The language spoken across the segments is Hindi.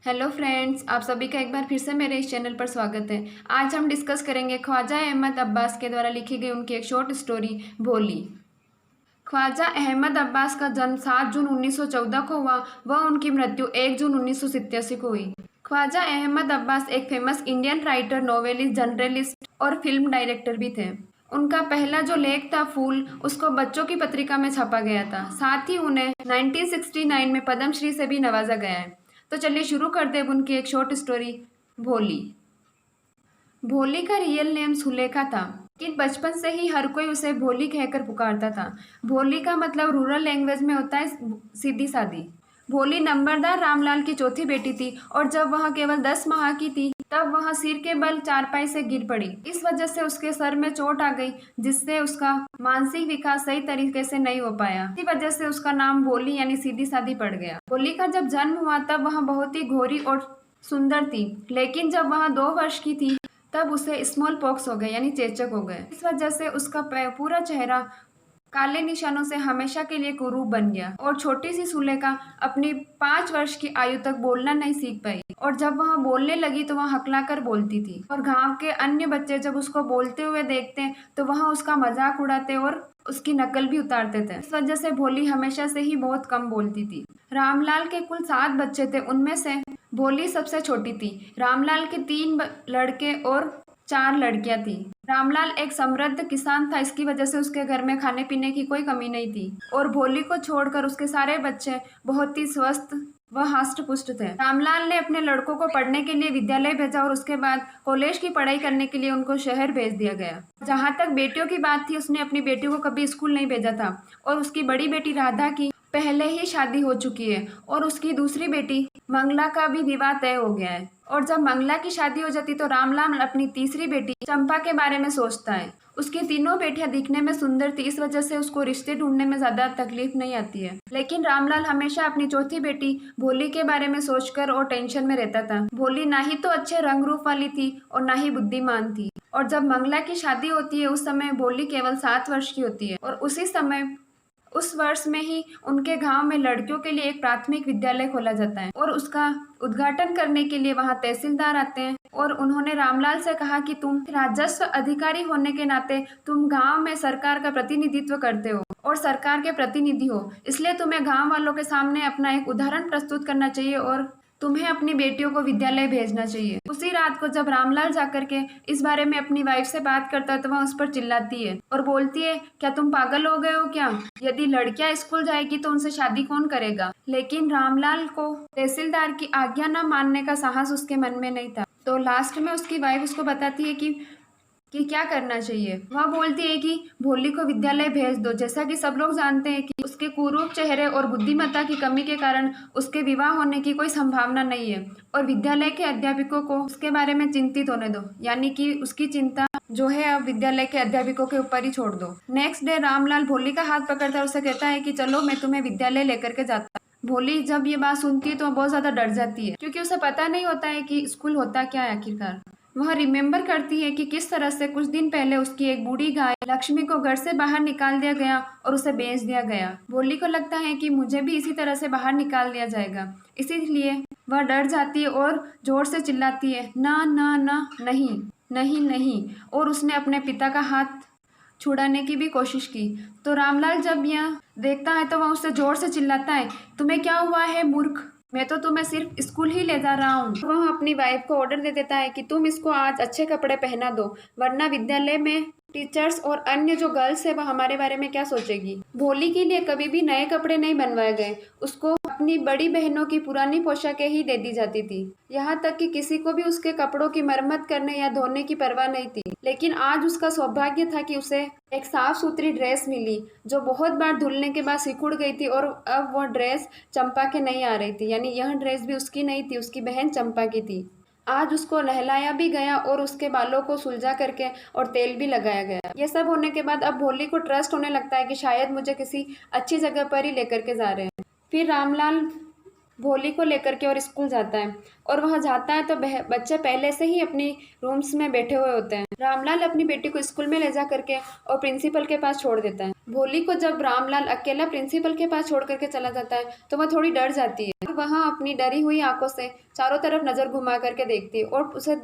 हेलो फ्रेंड्स, आप सभी का एक बार फिर से मेरे इस चैनल पर स्वागत है। आज हम डिस्कस करेंगे ख्वाजा अहमद अब्बास के द्वारा लिखी गई उनकी एक शॉर्ट स्टोरी भोली। ख्वाजा अहमद अब्बास का जन्म 7 जून 1914 को हुआ। वह उनकी मृत्यु 1 जून 1987 को हुई। ख्वाजा अहमद अब्बास एक famous Indian writer, novelist, journalist और फिल्म डायरेक्टर भी थे। उनका पहला जो लेख था फूल, उसको बच्चों की पत्रिका में छापा गया था। साथ ही उन्हें 1969 में पद्मश्री से भी नवाजा गया है। तो चलिए शुरू कर दे उनकी एक शॉर्ट स्टोरी भोली। भोली का रियल नेम सुलेखा था, लेकिन बचपन से ही हर कोई उसे भोली कहकर पुकारता था। भोली का मतलब रूरल लैंग्वेज में होता है सीधी सादी। भोली नंबरदार रामलाल की चौथी बेटी थी और जब वह केवल 10 माह की थी तब वह सिर के बल चारपाई से गिर पड़ी। इस वजह से उसके सर में चोट आ गई, जिससे उसका मानसिक विकास सही तरीके से नहीं हो पाया। इसी वजह से उसका नाम भोली यानी सीधी सादी पड़ गया। भोली का जब जन्म हुआ तब वह बहुत ही गोरी और सुंदर थी, लेकिन जब वह 2 वर्ष की थी तब उसे स्मॉल पॉक्स हो गए यानी चेचक हो गए। इस वजह से उसका पूरा चेहरा काले निशानों से हमेशा के लिए कुरूप बन गया और छोटी सी सुलेखा अपनी 5 वर्ष की आयु तक बोलना नहीं सीख पाई। और जब वह बोलने लगी तो वह हकलाकर बोलती थी और गांव के अन्य बच्चे जब उसको बोलते हुए देखते तो वह उसका मजाक उड़ाते और उसकी नकल भी उतारते थे। इस वजह से भोली हमेशा से ही बहुत कम बोलती थी। रामलाल के कुल 7 बच्चे थे, उनमें से भोली सबसे छोटी थी। रामलाल के 3 लड़के और 4 लड़कियां थी। रामलाल एक समृद्ध किसान था, इसकी वजह से उसके घर में खाने पीने की कोई कमी नहीं थी और भोली को छोड़कर उसके सारे बच्चे बहुत ही स्वस्थ व हष्ट पुष्ट थे। रामलाल ने अपने लड़कों को पढ़ने के लिए विद्यालय भेजा और उसके बाद कॉलेज की पढ़ाई करने के लिए उनको शहर भेज दिया गया। जहाँ तक बेटियों की बात थी, उसने अपनी बेटियों को कभी स्कूल नहीं भेजा था और उसकी बड़ी बेटी राधा की पहले ही शादी हो चुकी है और उसकी दूसरी बेटी मंगला का भी विवाह तय हो गया है। और जब मंगला की शादी हो जाती तो रामलाल अपनी तीसरी बेटी चंपा के बारे में सोचता है। उसकी तीनों बेटियां दिखने में सुंदर थी, इस वजह से उसको रिश्ते ढूंढने में ज्यादा तकलीफ नहीं आती है। लेकिन रामलाल हमेशा अपनी चौथी बेटी भोली के बारे में सोचकर और टेंशन में रहता था। भोली ना ही तो अच्छे रंग रूप वाली थी और ना ही बुद्धिमान थी। और जब मंगला की शादी होती है उस समय भोली केवल 7 वर्ष की होती है और उसी समय उस वर्ष में ही उनके गांव में लड़कियों के लिए एक प्राथमिक विद्यालय खोला जाता है और उसका उद्घाटन करने के लिए वहां तहसीलदार आते हैं और उन्होंने रामलाल से कहा कि तुम राजस्व अधिकारी होने के नाते तुम गांव में सरकार का प्रतिनिधित्व करते हो और सरकार के प्रतिनिधि हो, इसलिए तुम्हें गांव वालों के सामने अपना एक उदाहरण प्रस्तुत करना चाहिए और तुम्हें अपनी बेटियों को विद्यालय भेजना चाहिए। उसी रात को जब रामलाल जाकर के इस बारे में अपनी वाइफ से बात करता है तो वह उस पर चिल्लाती है और बोलती है, क्या तुम पागल हो गए हो क्या? यदि लड़कियां स्कूल जाएगी तो उनसे शादी कौन करेगा? लेकिन रामलाल को तहसीलदार की आज्ञा न मानने का साहस उसके मन में नहीं था। तो लास्ट में उसकी वाइफ उसको बताती है कि क्या करना चाहिए। वह बोलती है कि भोली को विद्यालय भेज दो। जैसा कि सब लोग जानते हैं कि उसके कुरूप चेहरे और बुद्धिमत्ता की कमी के कारण उसके विवाह होने की कोई संभावना नहीं है और विद्यालय के अध्यापकों को उसके बारे में चिंतित होने दो, यानी कि उसकी चिंता जो है अब विद्यालय के अध्यापकों के ऊपर ही छोड़ दो। नेक्स्ट डे रामलाल भोली का हाथ पकड़ता है, उसे कहता है कि चलो मैं तुम्हें विद्यालय लेकर के जाता। भोली जब ये बात सुनती है तो बहुत ज्यादा डर जाती है, क्योंकि उसे पता नहीं होता है कि स्कूल होता क्या है आखिरकार। वह रिमेम्बर करती है कि किस तरह से कुछ दिन पहले उसकी एक बूढ़ी गाय लक्ष्मी को घर से बाहर निकाल दिया गया और उसे बेच दिया गया। भोली को लगता है कि मुझे भी इसी तरह से बाहर निकाल दिया जाएगा, इसीलिए वह डर जाती है और जोर से चिल्लाती है, ना ना ना, नहीं नहीं नहीं, और उसने अपने पिता का हाथ छुड़ाने की भी कोशिश की। तो रामलाल जब यह देखता है तो वह उससे जोर से चिल्लाता है, तुम्हें क्या हुआ है मूर्ख? मैं तो तुम्हें सिर्फ स्कूल ही ले जा रहा हूँ। वह अपनी वाइफ को ऑर्डर दे देता है कि तुम इसको आज अच्छे कपड़े पहना दो, वरना विद्यालय में टीचर्स और अन्य जो गर्ल्स है वह हमारे बारे में क्या सोचेगी। भोली के लिए कभी भी नए कपड़े नहीं बनवाए गए, उसको अपनी बड़ी बहनों की पुरानी पोशाकें ही दे दी जाती थी। यहाँ तक कि किसी को भी उसके कपड़ों की मरम्मत करने या धोने की परवाह नहीं थी। लेकिन आज उसका सौभाग्य था कि उसे एक साफ सुथरी ड्रेस मिली जो बहुत बार धुलने के बाद सिकुड़ गई थी और अब वह ड्रेस चंपा के नहीं आ रही थी, यानी यह ड्रेस भी उसकी नहीं थी, उसकी बहन चंपा की थी। आज उसको नहलाया भी गया और उसके बालों को सुलझा करके और तेल भी लगाया गया। ये सब होने के बाद अब भोली को ट्रस्ट होने लगता है कि शायद मुझे किसी अच्छी जगह पर ही लेकर के जा रहे हैं। फिर रामलाल भोली को लेकर के और स्कूल जाता है और वह जाता है तो बच्चे पहले से ही अपनी रूम्स में बैठे हुए होते हैं। रामलाल अपनी बेटी को स्कूल में ले जा करके और प्रिंसिपल के पास छोड़ देता है। भोली को जब रामलाल अकेला प्रिंसिपल के पास छोड़ करके चला जाता है तो वह थोड़ी डर जाती है। वहाँ अपनी डरी हुई आंखों से चारों तरफ नजर घुमा करके देखती है और उसे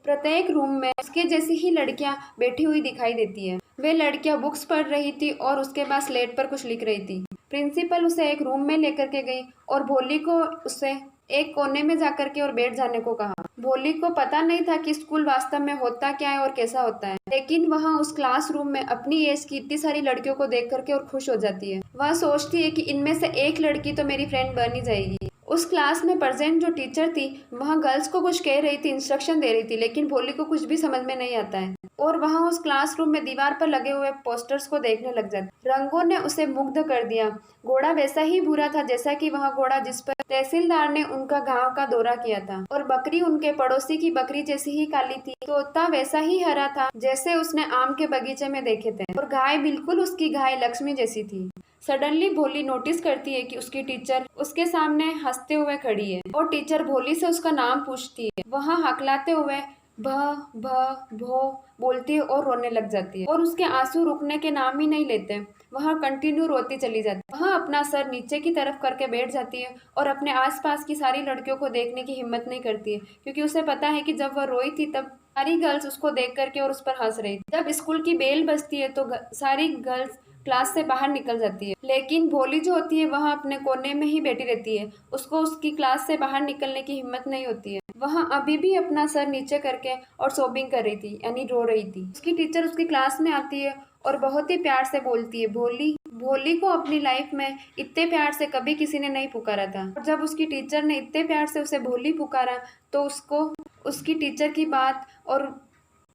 प्रत्येक रूम में उसके जैसी ही लड़कियां बैठी हुई दिखाई देती है। वे लड़कियां बुक्स पढ़ रही थी और उसके बाद स्लेट पर कुछ लिख रही थी। प्रिंसिपल उसे एक रूम में लेकर के गई और भोली को उससे एक कोने में जाकर के और बैठ जाने को कहा। भोली को पता नहीं था कि स्कूल वास्तव में होता क्या है और कैसा होता है, लेकिन वह उस क्लासरूम में अपनी एज की इतनी सारी लड़कियों को देख करके और खुश हो जाती है। वह सोचती है कि इनमें से एक लड़की तो मेरी फ्रेंड बन ही जाएगी। उस क्लास में प्रेजेंट जो टीचर थी वह गर्ल्स को कुछ कह रही थी, इंस्ट्रक्शन दे रही थी, लेकिन भोली को कुछ भी समझ में नहीं आता है और वहाँ उस क्लासरूम में दीवार पर लगे हुए पोस्टर्स को देखने लग जाती। रंगों ने उसे मुग्ध कर दिया। घोड़ा वैसा ही बुरा था जैसा कि वह घोड़ा जिस पर तहसीलदार ने उनका गांव का दौरा किया था, और बकरी उनके पड़ोसी की बकरी जैसी ही काली थी। तोता वैसा ही हरा था जैसे उसने आम के बगीचे में देखे थे, और गाय बिल्कुल उसकी गाय लक्ष्मी जैसी थी। सडनली भोली नोटिस करती है कि उसकी टीचर उसके सामने हंसते हुए खड़ी है और टीचर भोली से उसका नाम पूछती है। वह हकलाते हुए भ भ भो बोलती है और रोने लग जाती है, और उसके आंसू रुकने के नाम ही नहीं लेते। वह कंटिन्यू रोती चली जाती है। वह अपना सर नीचे की तरफ करके बैठ जाती है और अपने आसपास की सारी लड़कियों को देखने की हिम्मत नहीं करती है, क्योंकि उसे पता है कि जब वह रोई थी तब सारी गर्ल्स उसको देख करके और उस पर हंस रही थी। जब स्कूल की बेल बजती है तो सारी गर्ल्स क्लास से बाहर निकल जाती है, लेकिन भोली जो होती है वह अपने कोने में ही बैठी रहती है। उसको उसकी क्लास से बाहर निकलने की हिम्मत नहीं होती है। वह अभी भी अपना सर नीचे करके और सोबिंग कर रही थी, यानी रो रही थी। उसकी टीचर उसकी क्लास में आती है और बहुत ही प्यार से बोलती है भोली। भोली को अपनी लाइफ में इतने प्यार से कभी किसी ने नहीं पुकारा था, और जब उसकी टीचर ने इतने प्यार से उसे भोली पुकारा तो उसको उसकी टीचर की बात और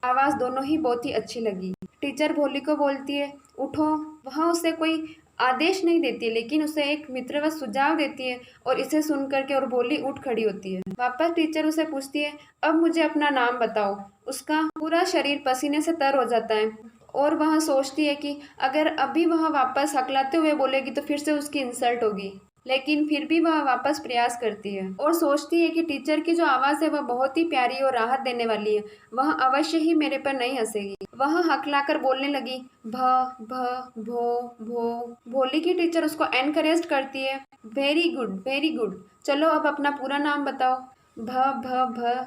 आवाज दोनों ही बहुत ही अच्छी लगी। टीचर भोली को बोलती है उठो। वह उसे कोई आदेश नहीं देती, लेकिन उसे एक मित्रवत सुझाव देती है, और इसे सुन करके और भोली उठ खड़ी होती है। वापस टीचर उसे पूछती है अब मुझे अपना नाम बताओ। उसका पूरा शरीर पसीने से तर हो जाता है और वह सोचती है कि अगर अभी वह वापस हकलाते हुए बोलेगी तो फिर से उसकी इंसल्ट होगी, लेकिन फिर भी वह वापस प्रयास करती है और सोचती है कि टीचर की जो आवाज़ है वह बहुत ही प्यारी और राहत देने वाली है, वह अवश्य ही मेरे पर नहीं हंसेगी। वह हकलाकर बोलने लगी भ भ भो भो। भोली की टीचर उसको एनकरेज करती है वेरी गुड वेरी गुड, चलो अब अपना पूरा नाम बताओ। भ भ भ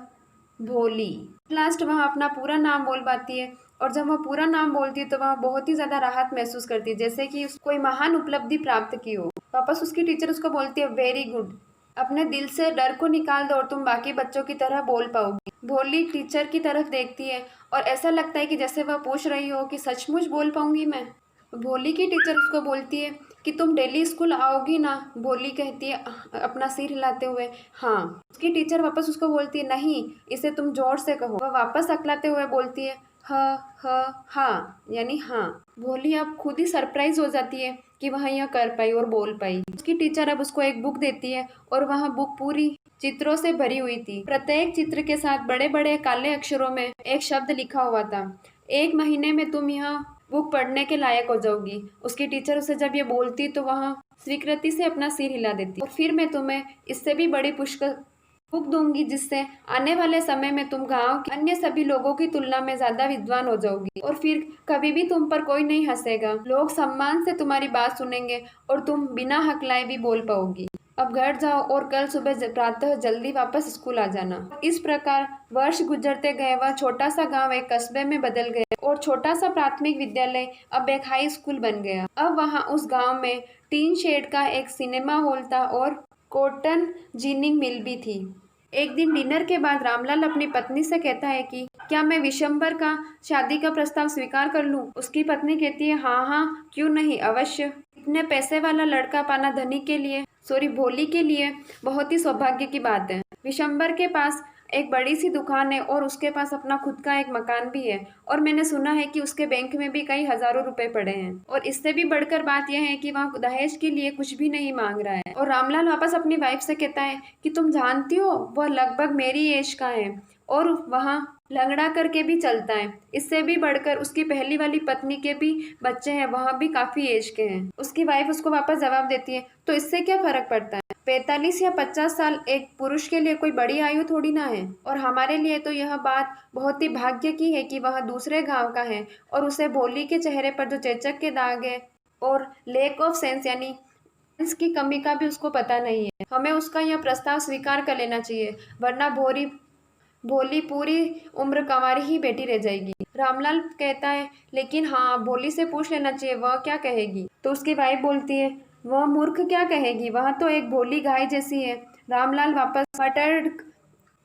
भोली। लास्ट वह अपना पूरा नाम बोल पाती है, और जब वह पूरा नाम बोलती है तो वह बहुत ही ज्यादा राहत महसूस करती है, जैसे कि कोई महान उपलब्धि प्राप्त की हो। वापस उसकी टीचर उसको बोलती है वेरी गुड, अपने दिल से डर को निकाल दो और तुम बाकी बच्चों की तरह बोल पाओगी। भोली टीचर की तरफ देखती है और ऐसा लगता है कि जैसे वह पूछ रही हो कि सचमुच बोल पाऊंगी मैं। भोली की टीचर उसको बोलती है कि तुम डेली स्कूल आओगी ना। भोली कहती है अपना सिर हिलाते हुए हाँ। उसकी टीचर वापस उसको बोलती है नहीं, इसे तुम जोर से कहो। वह वापस अकलाते हुए बोलती है हाँ, यानी हाँ। भोली अब खुद ही सरप्राइज हो जाती है कि वह यह कर पाई और बोल पाई। उसकी टीचर अब उसको एक बुक देती है और वह बुक पूरी चित्रों से भरी हुई थी। प्रत्येक चित्र के साथ बड़े बड़े काले अक्षरों में एक शब्द लिखा हुआ था, 1 महीने में तुम यह बुक पढ़ने के लायक हो जाओगी। उसकी टीचर उसे जब ये बोलती तो वह स्वीकृति से अपना सिर हिला देती और फिर मैं तुम्हें इससे भी बड़ी पुष्कर बुक दूंगी जिससे आने वाले समय में तुम गांव के अन्य सभी लोगों की तुलना में ज्यादा विद्वान हो जाओगी, और फिर कभी भी तुम पर कोई नहीं हंसेगा। लोग सम्मान से तुम्हारी बात सुनेंगे और तुम बिना हकलाए भी बोल पाओगी। अब घर जाओ और कल सुबह प्रातः जल्दी वापस स्कूल आ जाना। इस प्रकार वर्ष गुजरते गए। वह छोटा सा गांव एक कस्बे में बदल गया और छोटा सा प्राथमिक विद्यालय अब एक हाई स्कूल बन गया। अब वहाँ उस गांव में टीन शेड का एक सिनेमा हॉल था और कॉटन जिनिंग मिल भी थी। एक दिन डिनर के बाद रामलाल अपनी पत्नी से कहता है कि क्या मैं विशंबर का शादी का प्रस्ताव स्वीकार कर लूं? उसकी पत्नी कहती है हाँ, क्यों नहीं, अवश्य। इतने पैसे वाला लड़का पाना धनी के लिए, भोली के लिए बहुत ही सौभाग्य की बात है। विशंबर के पास एक बड़ी सी दुकान है और उसके पास अपना खुद का एक मकान भी है, और मैंने सुना है कि उसके बैंक में भी कई हजारों रुपए पड़े हैं, और इससे भी बढ़कर बात यह है कि वह दहेज के लिए कुछ भी नहीं मांग रहा है। और रामलाल वापस अपनी वाइफ से कहता है कि तुम जानती हो वह लगभग मेरी एज का है और वहाँ लंगड़ा करके भी चलता है। इससे भी बढ़कर उसकी पहली वाली पत्नी के भी बच्चे हैं, वह भी काफी एज के हैं। उसकी वाइफ उसको वापस जवाब देती है तो इससे क्या फर्क पड़ता है, 45 या 50 साल एक पुरुष के लिए कोई बड़ी आयु थोड़ी ना है। और हमारे लिए तो यह बात बहुत ही भाग्य की है कि वह दूसरे गांव का है और उसे भोली के चेहरे पर जो चेचक के दाग है और लेक ऑफ सेंस यानी सेंस की कमी का भी उसको पता नहीं है। हमें उसका यह प्रस्ताव स्वीकार कर लेना चाहिए, वरना भोली पूरी उम्र कंवारी ही बेटी रह जाएगी। रामलाल कहता है, लेकिन हाँ, भोली से पूछ लेना चाहिए वह क्या कहेगी। तो उसकी वाइफ बोलती है, वह मूर्ख क्या कहेगी, वह तो एक भोली गाय जैसी है। रामलाल वापस मटर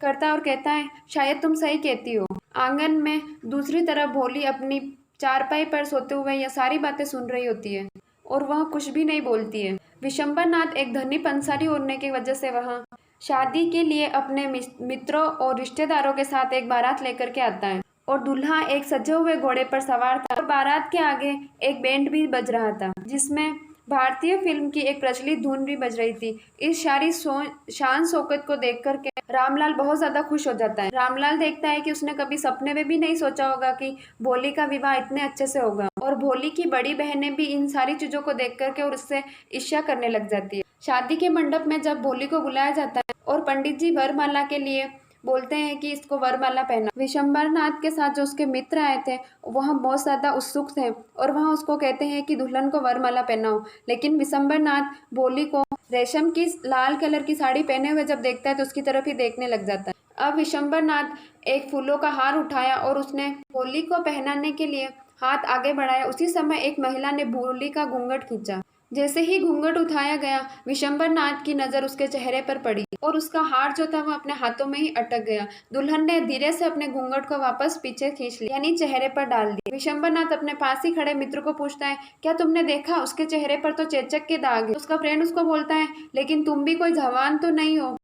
करता है और कहता है, शायद तुम सही कहती हो। आंगन में दूसरी तरफ भोली अपनी चारपाई पर सोते हुए यह सारी बातें सुन रही होती है और वह कुछ भी नहीं बोलती है। विशंबरनाथ एक धनी पंसारी होने की वजह से वह शादी के लिए अपने मित्रों और रिश्तेदारों के साथ एक बारात लेकर के आता है और दूल्हा एक सजे हुए घोड़े पर सवार था और बारात के आगे एक बैंड भी बज रहा था, जिसमें भारतीय फिल्म की एक प्रचलित धुन भी बज रही थी। इस सारी शान शौकत को देख करके रामलाल बहुत ज्यादा खुश हो जाता है। रामलाल देखता है कि उसने कभी सपने में भी नहीं सोचा होगा कि भोली का विवाह इतने अच्छे से होगा और भोली की बड़ी बहनें भी इन सारी चीजों को देख करके और उससे ईर्ष्या करने लग जाती है। शादी के मंडप में जब भोली को बुलाया जाता है और पंडित जी वरमाला के लिए बोलते हैं कि इसको वरमाला पहना, विशंबरनाथ के साथ जो उसके मित्र आए थे वह बहुत ज्यादा उत्सुक थे और वह उसको कहते हैं कि दुल्हन को वरमाला पहनाओ, लेकिन विशंबरनाथ भोली को रेशम की लाल कलर की साड़ी पहने हुए जब देखता है तो उसकी तरफ ही देखने लग जाता है। अब विशंबरनाथ एक फूलों का हार उठाया और उसने भोली को पहनाने के लिए हाथ आगे बढ़ाया। उसी समय एक महिला ने भोली का घूंघट खींचा। जैसे ही घूंघट उठाया गया, विशंबरनाथ की नजर उसके चेहरे पर पड़ी और उसका हार जो था वह अपने हाथों में ही अटक गया। दुल्हन ने धीरे से अपने घूंघट को वापस पीछे खींच लिया, यानी चेहरे पर डाल दिया। विशंबरनाथ अपने पास ही खड़े मित्र को पूछता है, क्या तुमने देखा, उसके चेहरे पर तो चेचक के दाग है। उसका फ्रेंड उसको बोलता है, लेकिन तुम भी कोई जवान तो नहीं हो।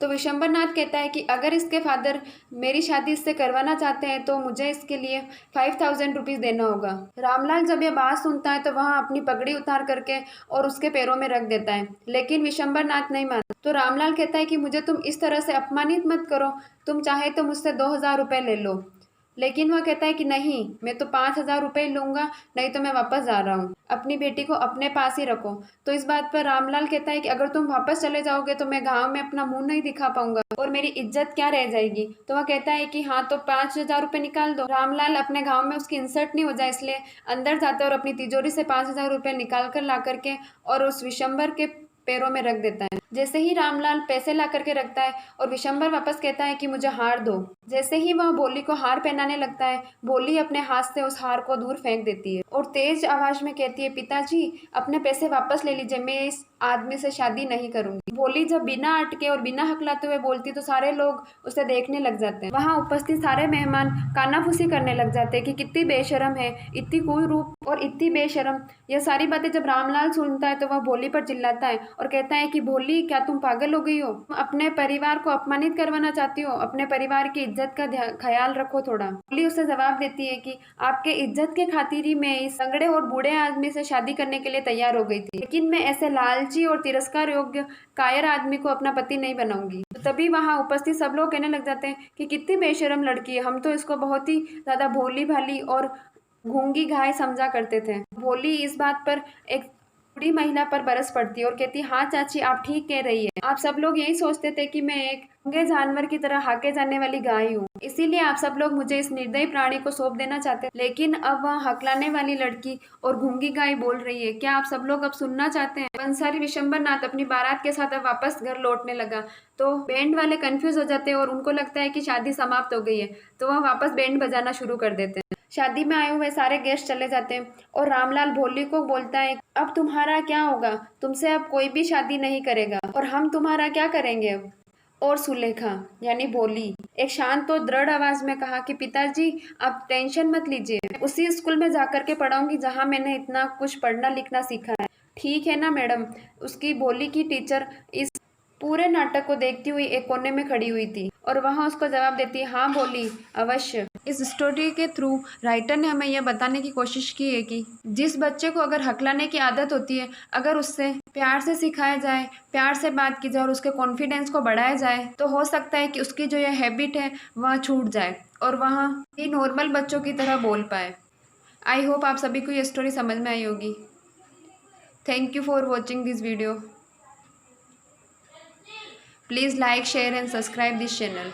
तो विशंबरनाथ कहता है कि अगर इसके फादर मेरी शादी इससे करवाना चाहते हैं तो मुझे इसके लिए 5000 रुपीज देना होगा। रामलाल जब यह बात सुनता है तो वह अपनी पगड़ी उतार करके और उसके पैरों में रख देता है, लेकिन विशंबरनाथ नहीं मानता। तो रामलाल कहता है कि मुझे तुम इस तरह से अपमानित मत करो, तुम चाहे तो मुझसे 2000 रुपये ले लो। लेकिन वह कहता है कि नहीं, मैं तो 5000 रुपये लूंगा, नहीं तो मैं वापस जा रहा हूँ, अपनी बेटी को अपने पास ही रखो। तो इस बात पर रामलाल कहता है कि अगर तुम वापस चले जाओगे तो मैं गांव में अपना मुंह नहीं दिखा पाऊंगा और मेरी इज्जत क्या रह जाएगी। तो वह कहता है कि हाँ, तो 5000 रुपये निकाल दो। रामलाल अपने गाँव में उसकी इंसल्ट नहीं हो जाए इसलिए अंदर जाते और अपनी तिजोरी से 5000 रुपये निकाल कर ला करके और उस विशंबर के पैरों में रख देता है। जैसे ही रामलाल पैसे ला करके रखता है और विशंबर वापस कहता है कि मुझे हार दो, जैसे ही वह भोली को हार पहनाने लगता है, भोली अपने हाथ से उस हार को दूर फेंक देती है और तेज आवाज में कहती है, पिताजी अपने पैसे वापस ले लीजिए, मैं इस आदमी से शादी नहीं करूंगी। भोली जब बिना अटके और बिना हकलाते हुए बोलती तो सारे लोग उसे देखने लग जाते हैं। वहां उपस्थित सारे मेहमान कानाफूसी करने लग जाते हैं कि कितनी बेशरम है, इतनी कुरूप और इतनी बेशरम। यह सारी बातें जब रामलाल सुनता है तो वह भोली पर चिल्लाता है और कहता है कि भोली, क्या तुम पागल हो गई हो? अपने परिवार को अपमानित करवाना चाहती हो? अपने परिवार की इज्जत का ख्याल रखो थोड़ा। भोली उसे जवाब देती है कि आपके इज्जत के खातिर ही मैं इस संगड़े और बूढ़े आदमी से शादी करने के लिए तैयार हो गई थी, लेकिन मैं ऐसे लालची और तिरस्कार योग्य कायर आदमी को अपना पति नहीं बनाऊंगी। तो तभी वहां उपस्थित सब लोग कहने लग जाते हैं कि कितनी बेशरम लड़की है, हम तो इसको बहुत ही ज्यादा भोली भाली और गूंगी गाय समझा करते थे। भोली इस बात पर एक बूढ़ी महिला पर बरस पड़ती है और कहती है, हाँ चाची, आप ठीक कह रही है, आप सब लोग यही सोचते थे कि मैं एक गूंगे जानवर की तरह हाके जाने वाली गाय हूँ, इसीलिए आप सब लोग मुझे इस निर्दयी प्राणी को सौंप देना चाहते, लेकिन अब वह हकलाने वाली लड़की और गूंगी गाय बोल रही है। क्या आप सब लोग अब सुनना चाहते हैं? पंसारी विशंबरनाथ अपनी बारात के साथ अब वापस घर लौटने लगा तो बैंड वाले कंफ्यूज हो जाते हैं और उनको लगता है कि शादी समाप्त हो गई है, तो वह वापस बैंड बजाना शुरू कर देते हैं। शादी में आए हुए सारे गेस्ट चले जाते हैं और रामलाल भोली को बोलता है, अब तुम्हारा क्या होगा, तुमसे अब कोई भी शादी नहीं करेगा और हम तुम्हारा क्या करेंगे अब? और सुलेखा यानी भोली एक शांत और दृढ़ आवाज में कहा कि पिताजी आप टेंशन मत लीजिए, उसी स्कूल में जाकर के पढ़ाऊंगी जहाँ मैंने इतना कुछ पढ़ना लिखना सीखा है, ठीक है ना मैडम? उसकी भोली की टीचर इस पूरे नाटक को देखती हुई एक कोने में खड़ी हुई थी और वहां उसको जवाब देती है, हाँ भोली, अवश्य। इस स्टोरी के थ्रू राइटर ने हमें यह बताने की कोशिश की है कि जिस बच्चे को अगर हकलाने की आदत होती है, अगर उससे प्यार से सिखाया जाए, प्यार से बात की जाए और उसके कॉन्फिडेंस को बढ़ाया जाए तो हो सकता है कि उसकी जो यह हैबिट है वह छूट जाए और वह ये नॉर्मल बच्चों की तरह बोल पाए। आई होप आप सभी को ये स्टोरी समझ में आई होगी। Thank you for watching this video. Please like, share and subscribe this channel.